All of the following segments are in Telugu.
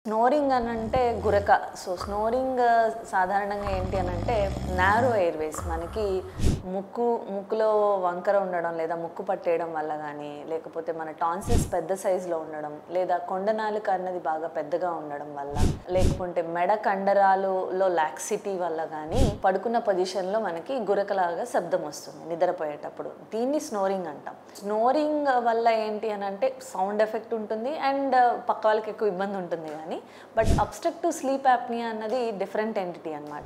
స్నోరింగ్ అనంటే గురక. సో, స్నోరింగ్ సాధారణంగా ఏంటి అనంటే నారో ఎయిర్‌వేస్ మనకి ముక్కులో వంకర ఉండడం లేదా ముక్కు పట్టేయడం వల్ల గానీ, లేకపోతే మన టాన్సిల్స్ పెద్ద సైజులో ఉండడం, లేదా కొండ నాలుక అన్నది బాగా పెద్దగా ఉండడం వల్ల, లేకుంటే మెడ కండరాలులో లాక్సిటీ వల్ల గానీ పడుకున్న పొజిషన్‌లో మనకి గురకలాగా శబ్దం వస్తుంది నిద్రపోయేటప్పుడు. దీన్ని స్నోరింగ్ అంటాం. స్నోరింగ్ వల్ల ఏంటి అనంటే సౌండ్ ఎఫెక్ట్ ఉంటుంది అండ్ పక్క వాళ్ళకి ఎక్కువ ఇబ్బంది ఉంటుంది గానీ, బట్ అబ్స్ట్రక్టివ్ స్లీప్ యాప్నియా అన్నది డిఫరెంట్ ఎంటిటీ అనమాట.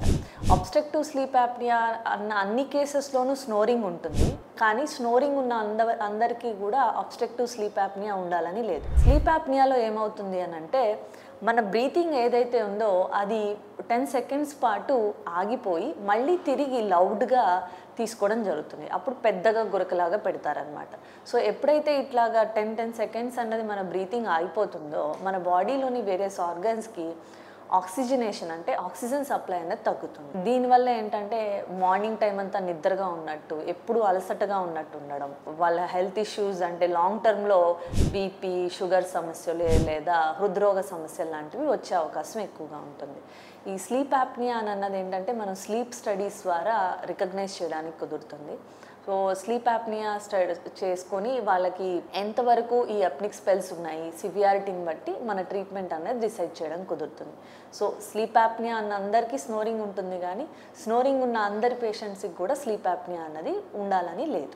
అబ్స్ట్రక్టివ్ స్లీప్ యాప్నియా అన్న అన్ని కేసెస్‌లోనూ స్నోరింగ్ ఉంటుంది. కానీ స్నోరింగ్ ఉన్న అందరికీ కూడా అబ్స్ట్రక్టివ్ స్లీప్ యాప్నియా ఉండాలని లేదు. స్లీప్ యాప్నియాలో ఏమవుతుంది అనంటే మన బ్రీతింగ్ ఏదైతే ఉందో అది 10 సెకండ్స్ పాటు ఆగిపోయి మళ్ళీ తిరిగి లౌడ్‌గా తీసుకోవడం జరుగుతుంది. అప్పుడు పెద్దగా గురకలాగా పెడతారనమాట. సో, ఎప్పుడైతే ఇట్లాగా 10 సెకండ్స్ అన్నది మన బ్రీతింగ్ ఆగిపోతుందో మన బాడీలోని వేరియస్ ఆర్గన్స్‌కి ఆక్సిజనేషన్ అంటే ఆక్సిజన్ సప్లై అనేది తగ్గుతుంది. దీనివల్ల ఏంటంటే మార్నింగ్ టైం అంతా నిద్రగా ఉన్నట్టు, ఎప్పుడూ అలసటగా ఉన్నట్టు ఉండడం, వాళ్ళ హెల్త్ ఇష్యూస్ అంటే లాంగ్ టర్మ్‌లో బీపీ, షుగర్ సమస్యలు లేదా హృద్రోగ సమస్యలు లాంటివి వచ్చే అవకాశం ఎక్కువగా ఉంటుంది. ఈ స్లీప్ యాప్నియా అన్నది ఏంటంటే మనం స్లీప్ స్టడీస్ ద్వారా రికగ్నైజ్ చేయడానికి కుదురుతుంది. సో, స్లీప్ యాప్నియా చేసుకొని వాళ్ళకి ఎంతవరకు ఈ అప్నిక్ స్పెల్స్ ఉన్నాయి, సివియారిటీని బట్టి మన ట్రీట్మెంట్ అనేది డిసైడ్ చేయడం కుదురుతుంది. సో, స్లీప్ యాప్నియా అన్న అందరికీ స్నోరింగ్ ఉంటుంది కానీ స్నోరింగ్ ఉన్న అందరి పేషెంట్స్కి కూడా స్లీప్ యాప్నియా అన్నది ఉండాలని లేదు.